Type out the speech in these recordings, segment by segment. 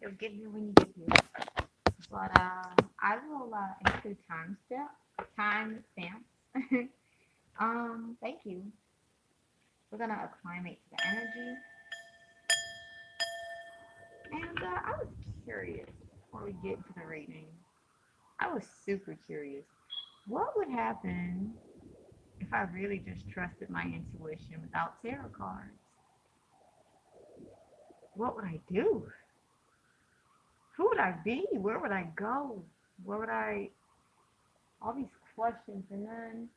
You'll get here when you get here. But I will include time stamps. Thank you. We're gonna acclimate to the energy. And I was curious before we get into the reading. I was super curious. What would happen if I really just trusted my intuition without tarot cards? What would I do? Who would I be? Where would I go? Where would I? All these questions, and then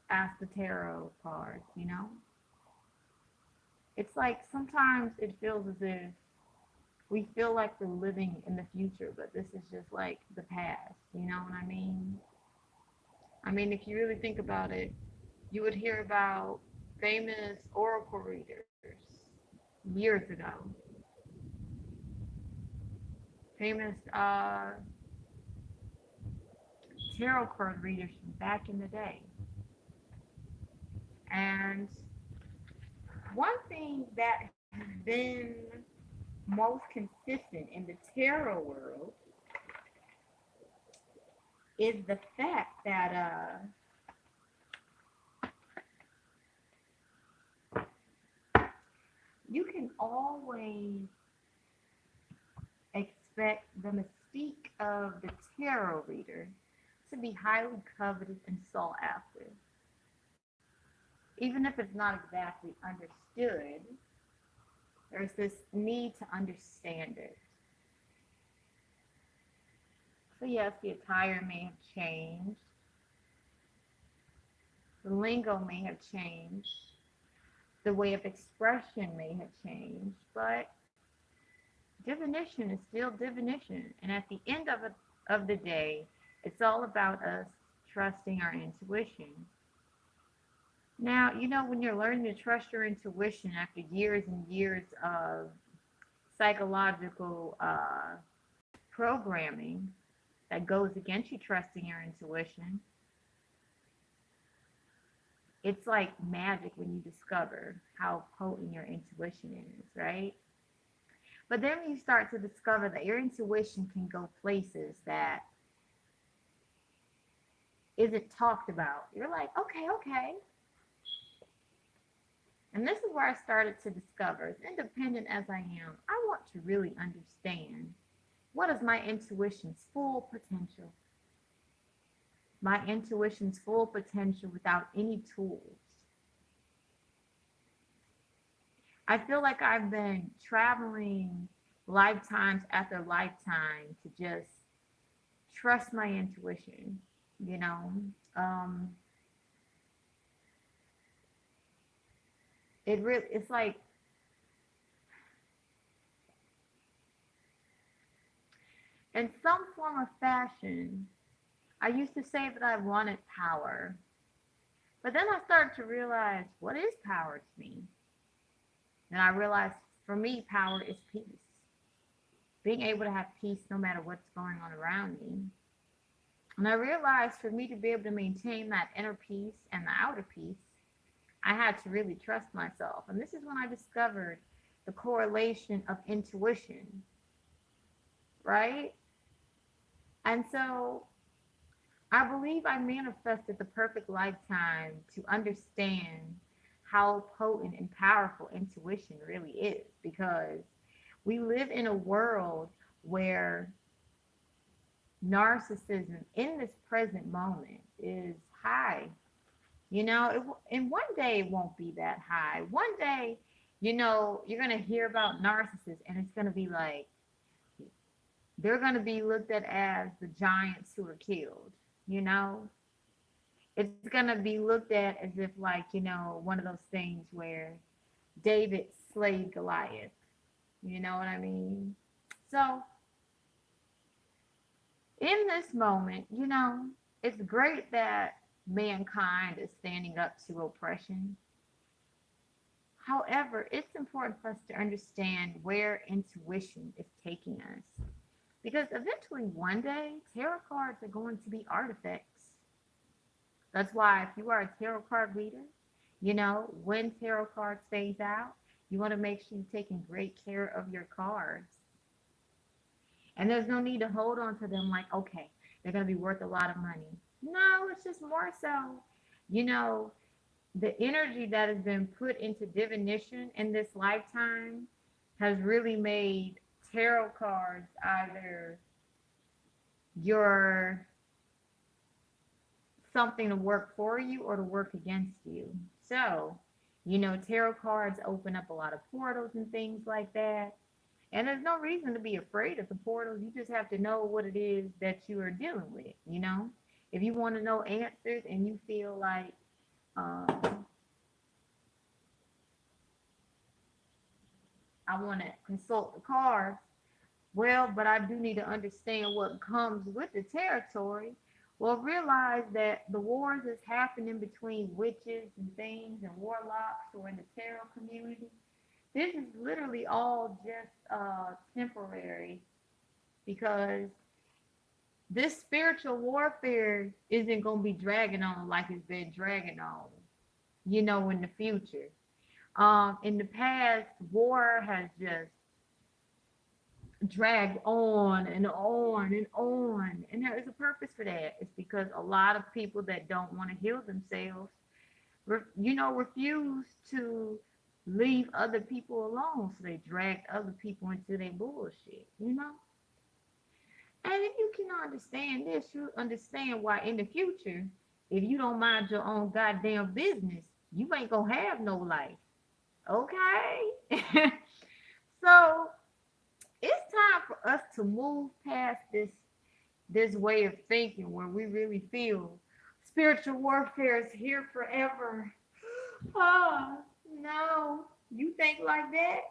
ask the tarot cards, you know? It's like sometimes it feels as if we feel like we're living in the future, but this is just like the past, you know what I mean? I mean, if you really think about it, you would hear about famous oracle readers years ago, famous tarot card readers from back in the day. And one thing that has been most consistent in the tarot world is the fact that you can always expect the mystique of the tarot reader to be highly coveted and sought after. Even if it's not exactly understood, there's this need to understand it. So yes, the attire may have changed. The lingo may have changed. The way of expression may have changed, but divination is still divination. And at the end of the day, it's all about us trusting our intuition. Now, you know, when you're learning to trust your intuition after years and years of psychological programming that goes against you trusting your intuition, it's like magic when you discover how potent your intuition is, right? But then when you start to discover that your intuition can go places that isn't talked about, you're like, okay, okay. And this is where I started to discover, as independent as I am, I want to really understand what is my intuition's full potential. My intuition's full potential without any tools. I feel like I've been traveling lifetimes after lifetime to just trust my intuition, you know. It's like in some form of fashion, I used to say that I wanted power, but then I started to realize what is power to me. And I realized for me, power is peace. Being able to have peace no matter what's going on around me. And I realized for me to be able to maintain that inner peace and the outer peace, I had to really trust myself. And this is when I discovered the correlation of intuition, right? And so I believe I manifested the perfect lifetime to understand how potent and powerful intuition really is, because we live in a world where narcissism in this present moment is high. You know, and one day it won't be that high. One day, you know, you're going to hear about narcissists and it's going to be like, they're going to be looked at as the giants who were killed, you know? It's going to be looked at as if, like, you know, one of those things where David slayed Goliath. You know what I mean? So, in this moment, you know, it's great that mankind is standing up to oppression. However, it's important for us to understand where intuition is taking us. Because eventually, one day, tarot cards are going to be artifacts. That's why if you are a tarot card reader, you know, when tarot cards phase out, you want to make sure you're taking great care of your cards. And there's no need to hold on to them like, okay, they're going to be worth a lot of money. No, it's just more so, you know, the energy that has been put into divination in this lifetime has really made tarot cards either your something to work for you or to work against you. So, tarot cards open up a lot of portals and things like that. And there's no reason to be afraid of the portals. You just have to know what it is that you are dealing with. If you want to know answers and you feel like I want to consult the cards, well, but I do need to understand what comes with the territory. Well, realize that the wars that's happening between witches and things and warlocks or in the tarot community, this is literally all just temporary, because this spiritual warfare isn't going to be dragging on like it's been dragging on, in the future. In the past, war has just dragged on and on and on. And there is a purpose for that. It's because a lot of people that don't want to heal themselves, refuse to leave other people alone. So they dragged other people into their bullshit. And if you can understand this, you understand why in the future, if you don't mind your own goddamn business, you ain't gonna have no life. Okay? So it's time for us to move past this way of thinking where we really feel spiritual warfare is here forever. Oh, no. You think like that?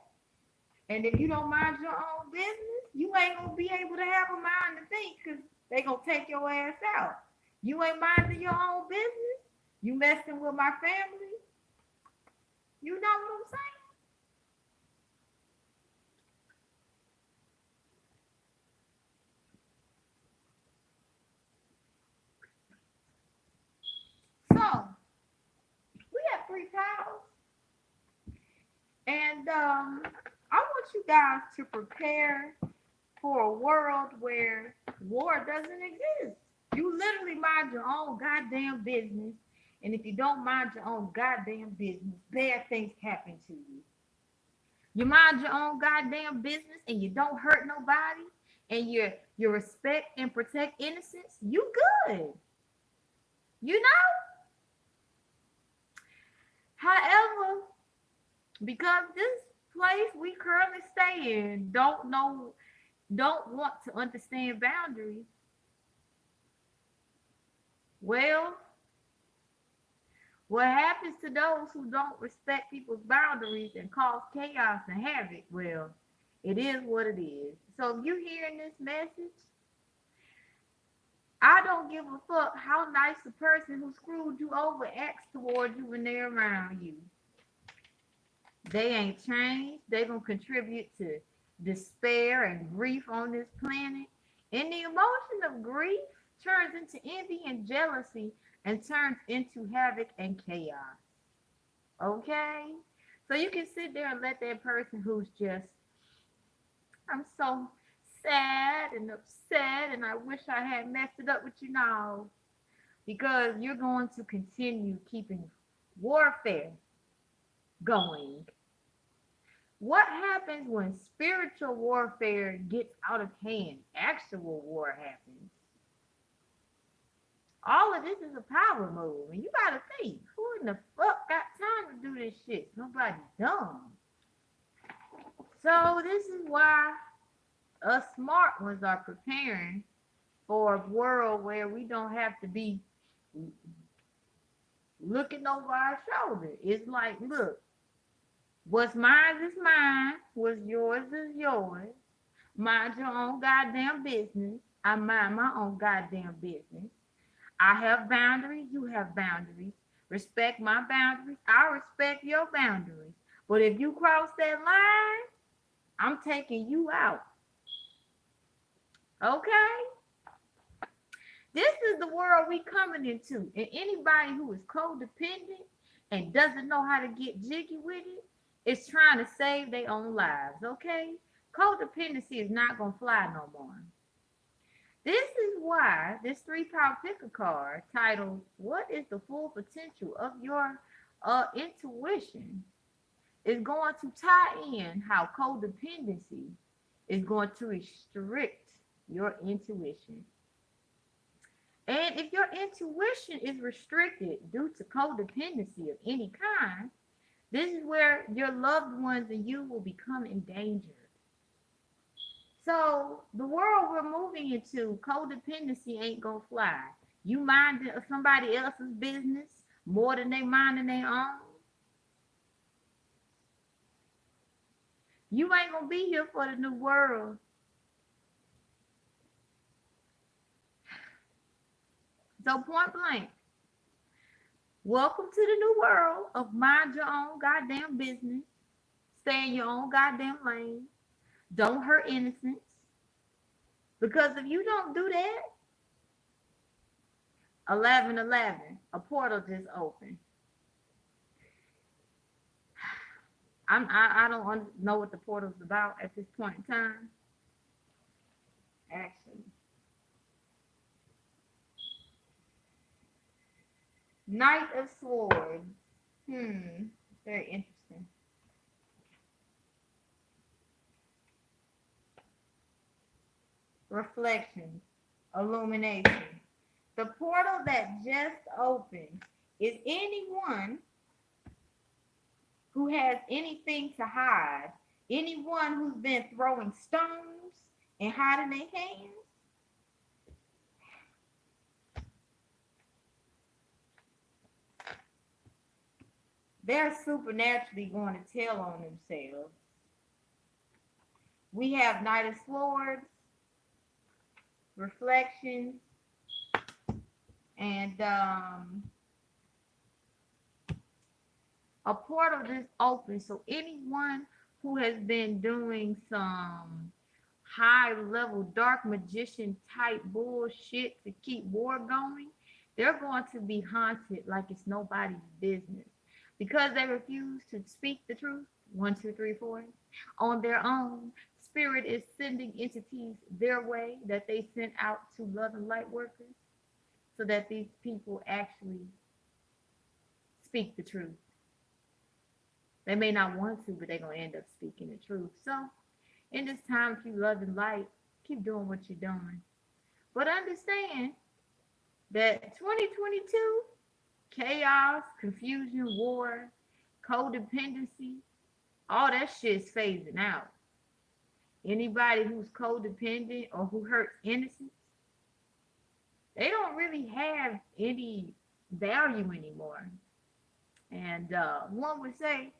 And if you don't mind your own business, you ain't going to be able to have a mind to think, because they going to take your ass out. You ain't minding your own business. You messing with my family. You know what I'm saying? So, we have 3 towels. And I want you guys to prepare for a world where war doesn't exist. You literally mind your own goddamn business. And if you don't mind your own goddamn business, bad things happen to you. You mind your own goddamn business and you don't hurt nobody, and you respect and protect innocence, you good. However, because this place we currently stay in don't want to understand boundaries, well, what happens to those who don't respect people's boundaries and cause chaos and havoc? Well, it is what it is. So if you're hearing this message, I don't give a fuck how nice the person who screwed you over acts towards you when they're around you. They ain't changed. They're going to contribute to despair and grief on this planet. And the emotion of grief turns into envy and jealousy and turns into havoc and chaos. Okay? So you can sit there and let that person who's just, I'm so sad and upset and I wish I had messed it up with you now, because you're going to continue keeping warfare going. What happens when spiritual warfare gets out of hand? Actual war happens. All of this is a power move, and you gotta think, who in the fuck got time to do this shit? Nobody dumb. So this is why us smart ones are preparing for a world where we don't have to be looking over our shoulder. It's like, look, what's mine is mine, what's yours is yours. Mind your own goddamn business. I mind my own goddamn business. I have boundaries, you have boundaries. Respect my boundaries, I respect your boundaries. But if you cross that line, I'm taking you out. Okay? This is the world we coming into. And anybody who is codependent and doesn't know how to get jiggy with it is trying to save their own lives, okay? codependency is not going to fly no more. This is why this 3-power picker card titled, What is the Full Potential of Your Intuition, is going to tie in how codependency is going to restrict your intuition. And if your intuition is restricted due to codependency of any kind, this is where your loved ones and you will become endangered. So the world we're moving into, codependency ain't gonna fly. You minding somebody else's business more than they minding their own. You ain't gonna be here for the new world. So point blank, welcome to the new world of mind your own goddamn business, stay in your own goddamn lane, don't hurt innocence. Because if you don't do that, 11:11, a portal just opened. I don't know what the portal's about at this point in time. Actually, Knight of Swords. Very interesting. Reflections, illumination. The portal that just opened is anyone who has anything to hide, anyone who's been throwing stones and hiding their hands. They're supernaturally going to tell on themselves. We have Knight of Swords, reflections, and a portal just open. So anyone who has been doing some high level dark magician type bullshit to keep war going, they're going to be haunted like it's nobody's business because they refuse to speak the truth. 1, 2, 3, 4 on their own. Spirit is sending entities their way that they sent out to love and light workers so that these people actually speak the truth. They may not want to, but they're going to end up speaking the truth. So in this time, if you love and light, keep doing what you're doing. But understand that 2022, chaos, confusion, war, codependency, all that shit's phasing out. Anybody who's codependent or who hurts innocence, they don't really have any value anymore. And one would say,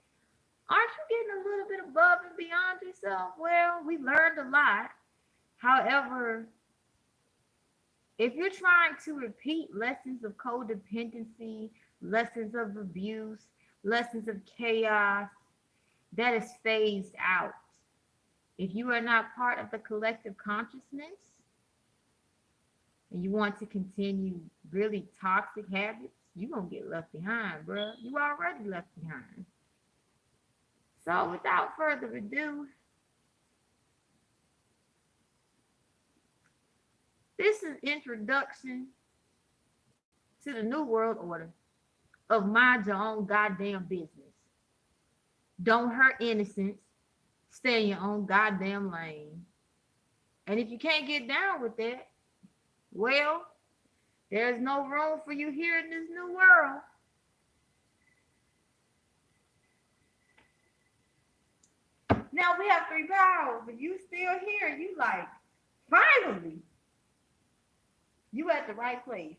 aren't you getting a little bit above and beyond yourself? Well, we learned a lot. However, if you're trying to repeat lessons of codependency, lessons of abuse, lessons of chaos, that is phased out. If you are not part of the collective consciousness and you want to continue really toxic habits, you're going to get left behind, bro. You already left behind. So without further ado, this is introduction to the New World Order of mind your own goddamn business. Don't hurt innocence. Stay in your own goddamn lane. And if you can't get down with that, well, there's no room for you here in this new world. Now we have 3 powers, but you still here. You like, finally, you at the right place.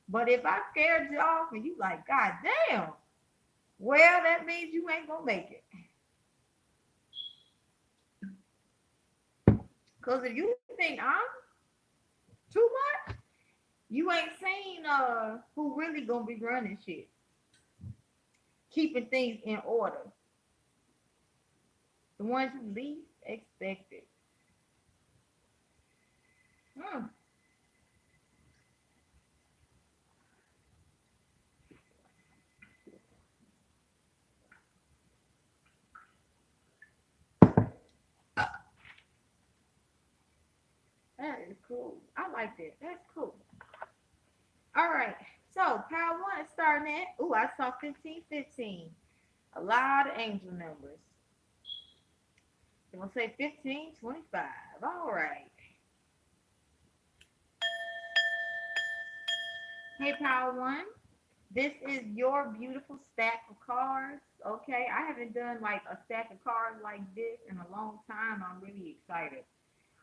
But if I scared you off and you like, God damn, well, that means you ain't gonna make it. Because if you think I'm too much, you ain't seen who really gonna be running shit. Keeping things in order. The ones you least expected. cool. I like that. That's cool. All right. So power one is starting at, ooh, I saw 1515. A lot of angel numbers. They're going to say 1525. All right. Hey, power one. This is your beautiful stack of cards. Okay. I haven't done like a stack of cards like this in a long time. I'm really excited.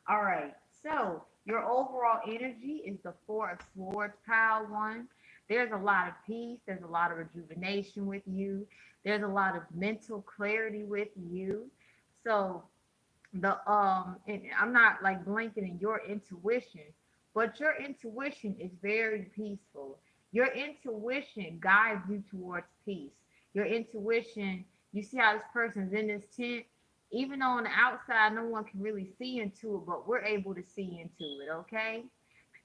All right. So your overall energy is the Four of Swords, pile one. There's a lot of peace. There's a lot of rejuvenation with you. There's a lot of mental clarity with you. So and I'm not like blanketing your intuition, but your intuition is very peaceful. Your intuition guides you towards peace. Your intuition, you see how this person's in this tent, even though on the outside no one can really see into it, but we're able to see into it, okay?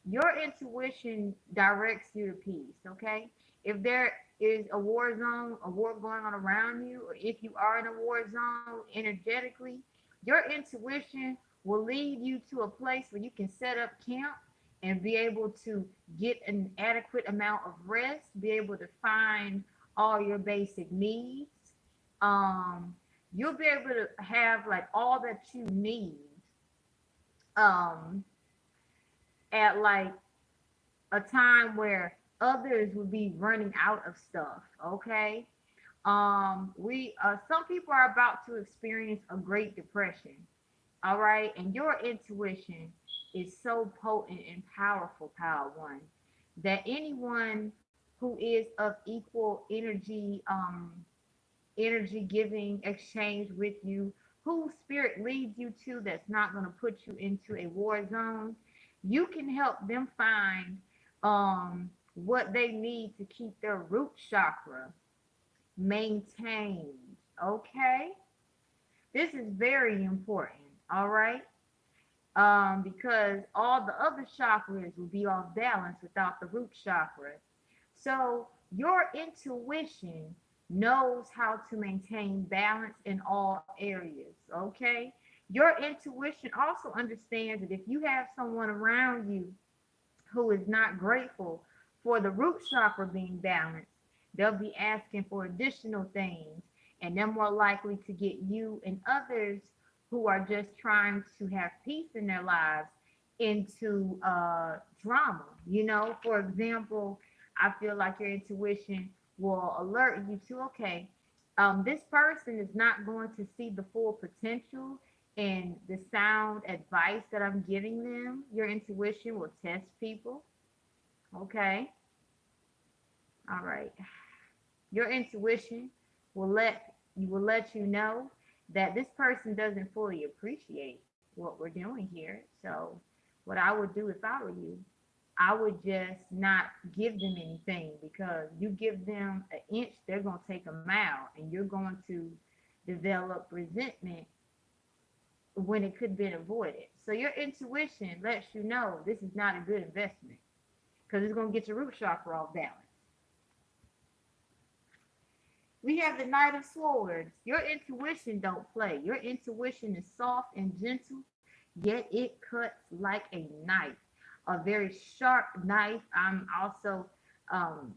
Your intuition directs you to peace, okay? If there is a war zone, a war going on around you, or if you are in a war zone energetically, your intuition will lead you to a place where you can set up camp and be able to get an adequate amount of rest, be able to find all your basic needs. Um, you'll be able to have like all that you need um, at like a time where others would be running out of stuff. Okay. We Some people are about to experience a Great Depression. All right, and your intuition is so potent and powerful, power one, that anyone who is of equal energy giving exchange with you, who spirit leads you to, that's not going to put you into a war zone, you can help them find what they need to keep their root chakra maintained. Okay, this is very important. All right, because all the other chakras will be off balance without the root chakra. So your intuition knows how to maintain balance in all areas. Okay, your intuition also understands that if you have someone around you who is not grateful for the root chakra being balanced, they'll be asking for additional things, and they're more likely to get you and others who are just trying to have peace in their lives into drama. For example, I feel like your intuition will alert you to, okay, this person is not going to see the full potential and the sound advice that I'm giving them. Your intuition will test people. Okay. All right. Your intuition will let you know that this person doesn't fully appreciate what we're doing here. So what I would do if I were you, I would just not give them anything, because you give them an inch, they're going to take a mile, and you're going to develop resentment when it could have been avoided. So your intuition lets you know this is not a good investment, because it's going to get your root chakra off balance. We have the Knight of Swords. Your intuition don't play. Your intuition is soft and gentle, yet it cuts like a knife, a very sharp knife. I'm also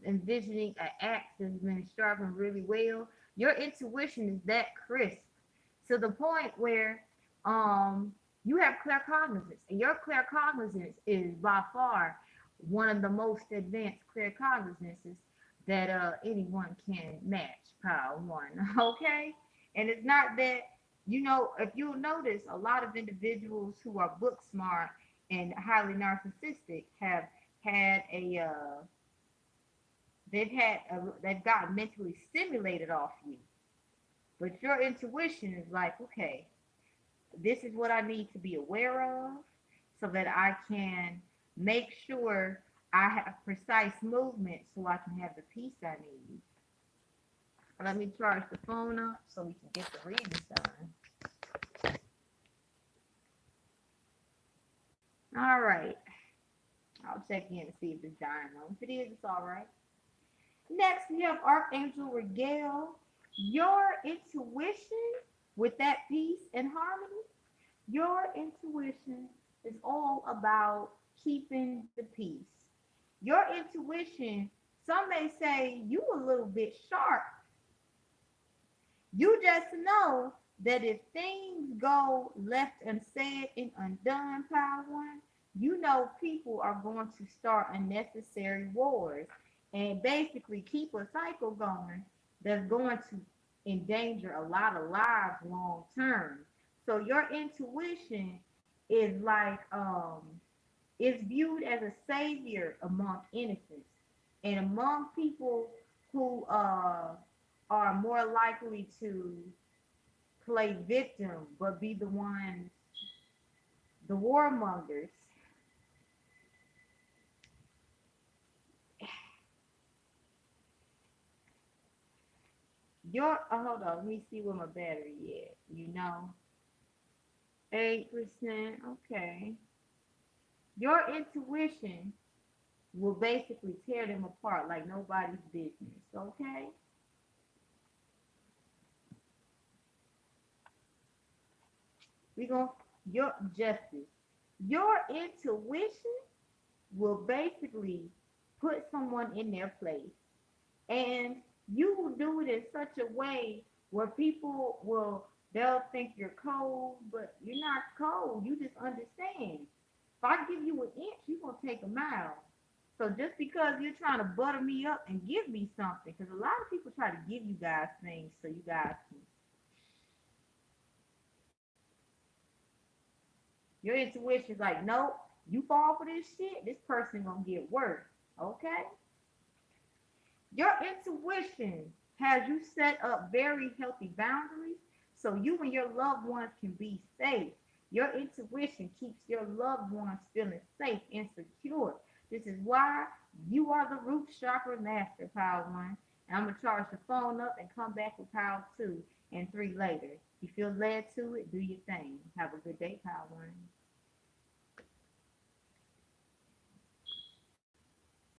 envisioning an axe that's been sharpened really well. Your intuition is that crisp, to the point where you have claircognizance, and your claircognizance is by far one of the most advanced claircognizances that anyone can match, power one. Okay, and it's not that, if you'll notice, a lot of individuals who are book smart and highly narcissistic have had they've gotten mentally stimulated off you, but your intuition is like, okay, this is what I need to be aware of, so that I can make sure I have precise movement so I can have the peace I need. Let me charge the phone up so we can get the reading done. All right. I'll check in to see if it's dying on. If it is, it's all right. Next, we have Archangel Regale. Your intuition with that peace and harmony, your intuition It's all about keeping the peace. Your intuition, some may say you a little bit sharp. You just know that if things go left unsaid and undone, Power One, you know people are going to start unnecessary wars and basically keep a cycle going that's going to endanger a lot of lives long term. So your intuition is like is viewed as a savior among innocents and among people who are more likely to play victim but be the ones, the warmongers. Your hold on, let me see where my battery is. 8%. Okay. Your intuition will basically tear them apart like nobody's business. Okay. We gonna your justice. Your intuition will basically put someone in their place. And you will do it in such a way where people will, they'll think you're cold, but you're not cold. You just understand. If I give you an inch, you're going to take a mile. So just because you're trying to butter me up and give me something, because a lot of people try to give you guys things so you guys can, your intuition's like, nope, you fall for this shit, this person gonna get worse. Okay? Your intuition has you set up very healthy boundaries so you and your loved ones can be safe. Your intuition keeps your loved ones feeling safe and secure. This is why you are the root chakra master, Power One. And I'm going to charge the phone up and come back with Power 2 and 3 later. If you feel led to it, do your thing. Have a good day, Power One.